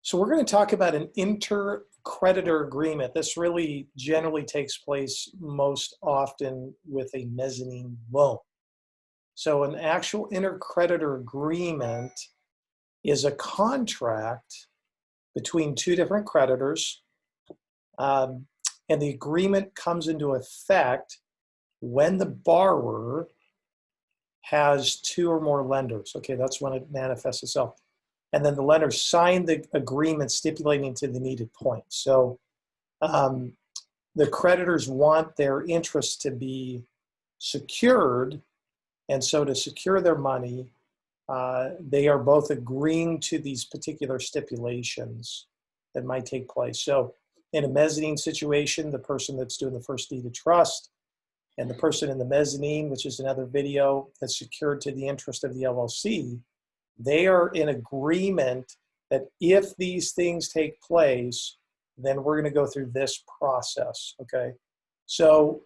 So we're going to talk about an intercreditor agreement. This really generally takes place most often with a mezzanine loan. So an actual intercreditor agreement is a contract between two different creditors, and the agreement comes into effect when the borrower has two or more lenders. Okay, that's when it manifests itself. And then the lenders sign the agreement stipulating to the needed point. So the creditors want their interests to be secured, and so to secure their money, they are both agreeing to these particular stipulations that might take place. So in a mezzanine situation, the person that's doing the first deed of trust and the person in the mezzanine, which is another video, that's secured to the interest of the LLC, they are in agreement that if these things take place, then we're going to go through this process, okay? So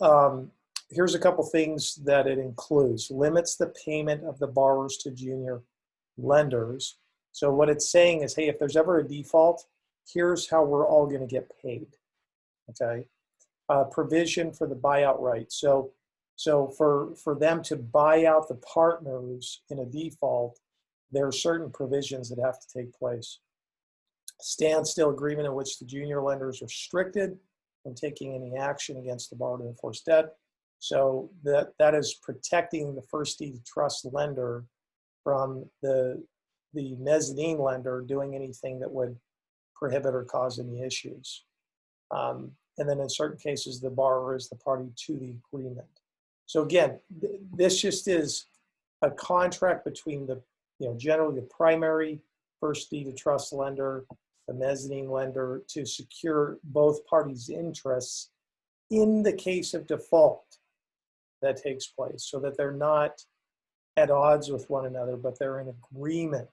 here's a couple things that it includes. Limits the payment of the borrowers to junior lenders. So what it's saying is, hey, if there's ever a default, here's how we're all going to get paid, okay? Provision for the buyout right. So for them to buy out the partners in a default, there are certain provisions that have to take place. Standstill agreement in which the junior lender is restricted from taking any action against the borrower to enforce debt. So that is protecting the first deed of trust lender from the mezzanine lender doing anything that would prohibit or cause any issues. And then in certain cases, the borrower is the party to the agreement. So again, this just is a contract between the, generally the primary first deed of trust lender, the mezzanine lender, to secure both parties' interests in the case of default that takes place, so that they're not at odds with one another, but they're in agreement.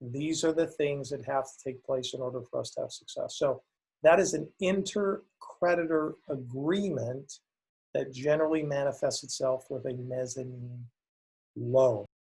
These are the things that have to take place in order for us to have success. So that is an intercreditor agreement that generally manifests itself with a mezzanine loan.